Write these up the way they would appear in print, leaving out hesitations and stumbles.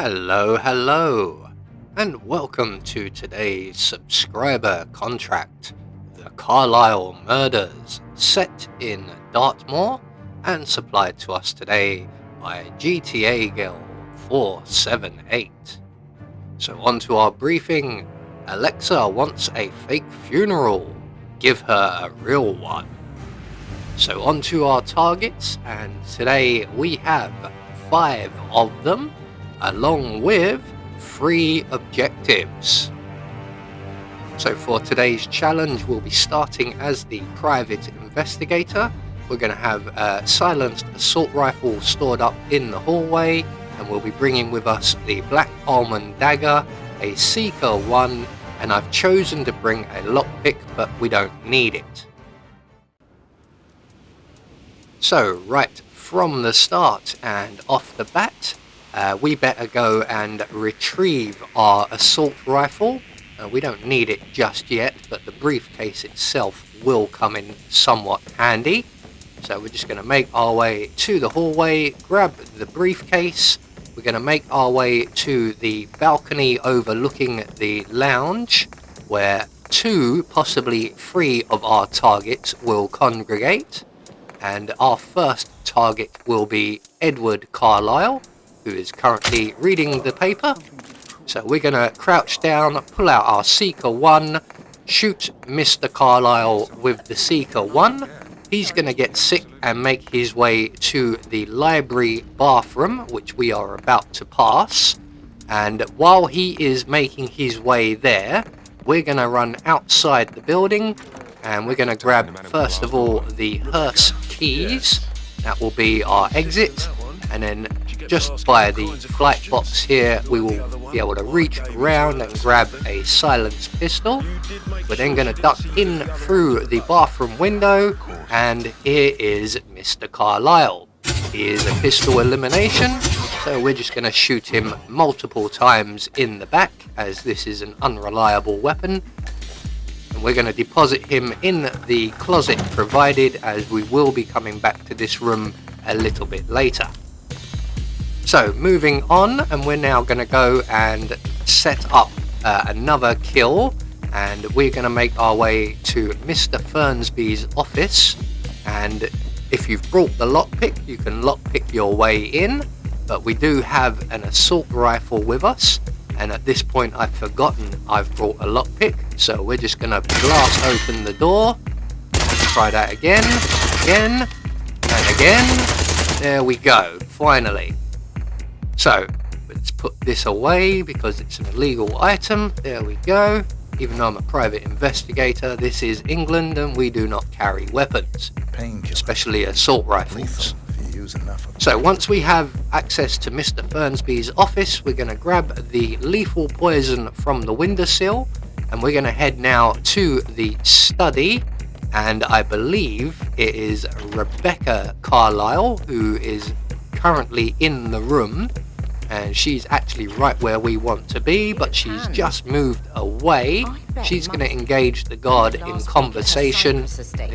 Hello, and welcome to today's subscriber contract, The Carlisle Murders, set in Dartmoor and supplied to us today by XxGTAGIRLxX. So on to our briefing. Alexa wants a fake funeral, give her a real one. So on to our targets, and today we have 5 of them, along with 3 objectives. So for today's challenge, we'll be starting as the private investigator. We're going to have a silenced assault rifle stored up in the hallway, and we'll be bringing with us the black almond dagger, a seeker 1, and I've chosen to bring a lockpick, but we don't need it. So right from the start and off the bat, we better go and retrieve our assault rifle. We don't need it just yet, but the briefcase itself will come in somewhat handy. So we're just going to make our way to the hallway, grab the briefcase. We're going to make our way to the balcony overlooking the lounge, where 2, possibly 3 of our targets will congregate. And our first target will be Edward Carlisle, who is currently reading the paper. So we're going to crouch down, pull out our Seeker 1, shoot Mr. Carlisle with the Seeker 1. He's going to get sick and make his way to the library bathroom, which we are about to pass. And while he is making his way there, we're going to run outside the building, and we're going to grab, first of all, the hearse keys. That will be our exit, and then just by the flight box here, we will be able to reach around and grab a silenced pistol. We're then going to duck in through the bathroom window, and here is Mr. Carlisle. He is a pistol elimination, so we're just going to shoot him multiple times in the back, as this is an unreliable weapon. And we're going to deposit him in the closet provided, as we will be coming back to this room a little bit later. So moving on, and we're now going to go and set up another kill, and we're going to make our way to Mr. Fernsby's office. And if you've brought the lockpick, you can lockpick your way in, but we do have an assault rifle with us. And at this point, I've forgotten I've brought a lockpick, so we're just going to blast open the door. Try that again, and again. There we go, finally. So, let's put this away because it's an illegal item. There we go. Even though I'm a private investigator, this is England and we do not carry weapons, especially assault rifles. So once we have access to Mr. Fernsby's office, we're going to grab the lethal poison from the windowsill, and we're going to head now to the study. And I believe it is Rebecca Carlisle who is currently in the room, and she's actually right where we want to be, but she's just moved away. She's going to engage the guard in conversation,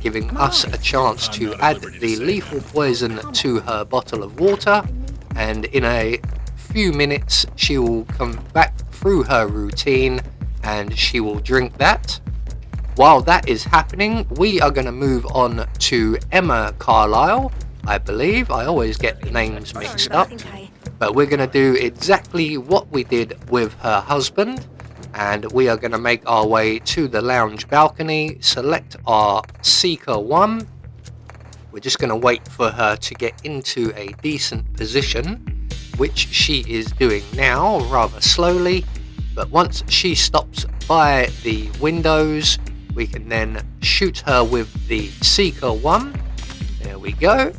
giving us a chance to add the lethal poison to her bottle of water, and in a few minutes she will come back through her routine and she will drink that. While that is happening, we are going to move on to Emma Carlisle. I believe I always get the names mixed up, but we're going to do exactly what we did with her husband, and we are going to make our way to the lounge balcony, select our Seeker 1. We're just going to wait for her to get into a decent position, which she is doing now rather slowly, but once she stops by the windows, we can then shoot her with the Seeker 1. There we go.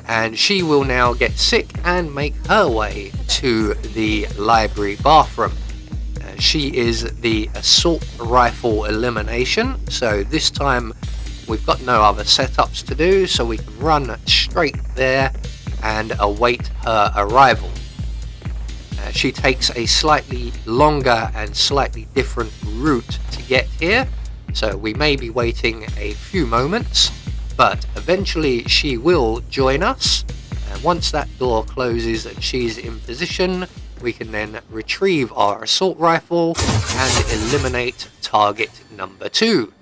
And she will now get sick and make her way to the library bathroom. She is the assault rifle elimination, so this time we've got no other setups to do, so we can run straight there and await her arrival. She takes a slightly longer and slightly different route to get here, so we may be waiting a few moments, but eventually she will join us. And once that door closes and she's in position, we can then retrieve our assault rifle and eliminate target number 2.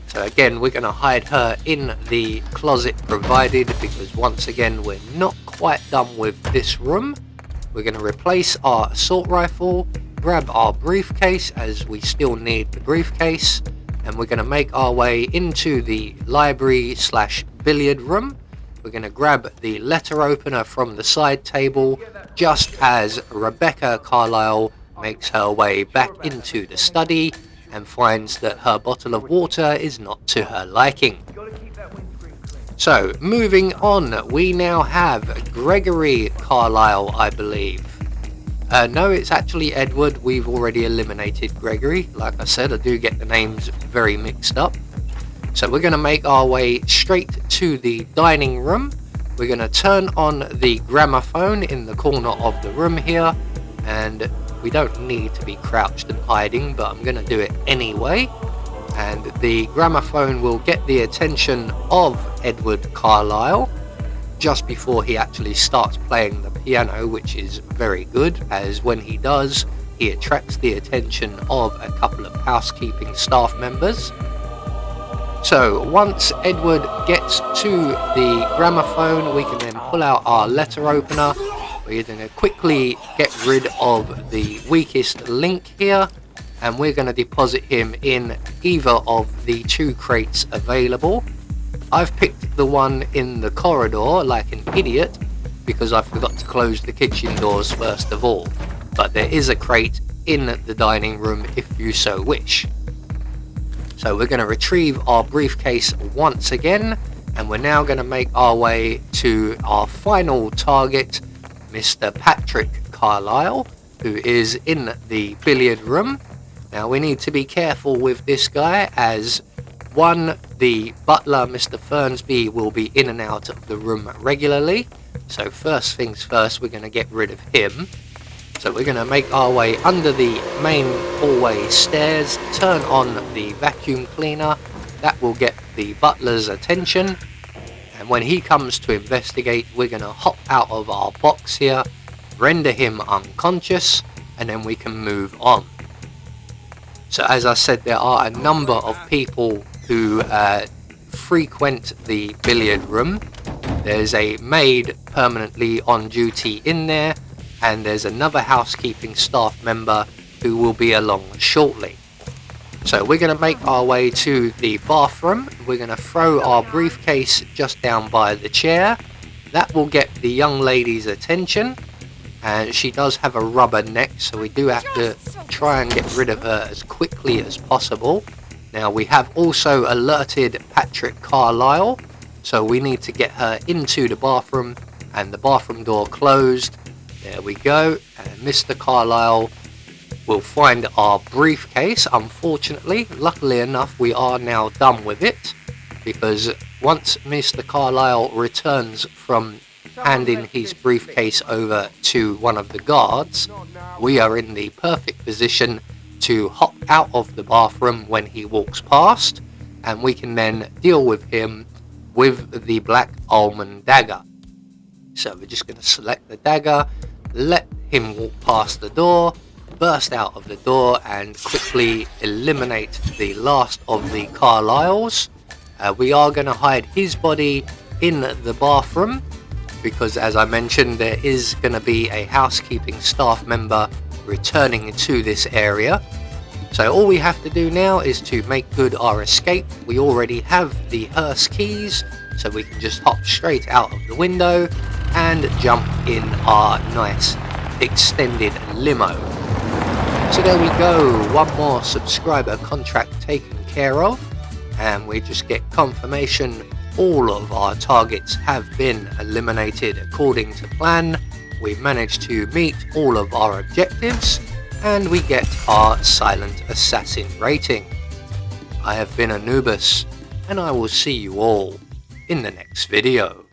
So again, we're going to hide her in the closet provided, because once again, we're not quite done with this room. We're going to replace our assault rifle, grab our briefcase, as we still need the briefcase, and we're going to make our way into the library / billiard room. We're going to grab the letter opener from the side table, just as Rebecca Carlisle makes her way back into the study and finds that her bottle of water is not to her liking. So, moving on, we now have Gregory Carlisle, I believe. No, it's actually Edward. We've already eliminated Gregory. Like I said, I do get the names very mixed up. So we're going to make our way straight to the dining room. We're going to turn on the gramophone in the corner of the room here, and we don't need to be crouched and hiding, but I'm going to do it anyway. And the gramophone will get the attention of Edward Carlisle just before he actually starts playing the piano, which is very good, as when he does, he attracts the attention of a couple of housekeeping staff members. So once Edward gets to the gramophone, we can then pull out our letter opener. We're going to quickly get rid of the weakest link here, and we're going to deposit him in either of the 2 crates available. I've picked the one in the corridor like an idiot because I forgot to close the kitchen doors first of all, but there is a crate in the dining room if you so wish. So we're going to retrieve our briefcase once again, and we're now going to make our way to our final target, Mr. Patrick Carlisle, who is in the billiard room. Now we need to be careful with this guy, as one, the butler, Mr. Fernsby, will be in and out of the room regularly. So first things first, we're going to get rid of him. So we're going to make our way under the main hallway stairs, turn on the vacuum cleaner. That will get the butler's attention. And when he comes to investigate, we're going to hop out of our box here, render him unconscious, and then we can move on. So as I said, there are a number of people who frequent the billiard room. There's a maid permanently on duty in there, and there's another housekeeping staff member who will be along shortly. So we're going to make our way to the bathroom. We're going to throw our briefcase just down by the chair. That will get the young lady's attention, and she does have a rubber neck, so we do have to try and get rid of her as quickly as possible. Now we have also alerted Patrick Carlisle, so we need to get her into the bathroom, and the bathroom door closed. There we go, and Mr. Carlisle will find our briefcase. Unfortunately, luckily enough, we are now done with it, because once Mr. Carlisle returns from handing his briefcase over to one of the guards, we are in the perfect position to hop out of the bathroom when he walks past, and we can then deal with him with the black almond dagger. So we're just going to select the dagger, let him walk past the door, burst out of the door, and quickly eliminate the last of the Carlisles. We are going to hide his body in the bathroom, because as I mentioned, there is going to be a housekeeping staff member returning to this area. So all we have to do now is to make good our escape. We already have the hearse keys, so we can just hop straight out of the window and jump in our nice extended limo. So there we go, one more subscriber contract taken care of, and we just get confirmation all of our targets have been eliminated according to plan. We've managed to meet all of our objectives, and we get our Silent Assassin rating. I have been Anubis, and I will see you all in the next video.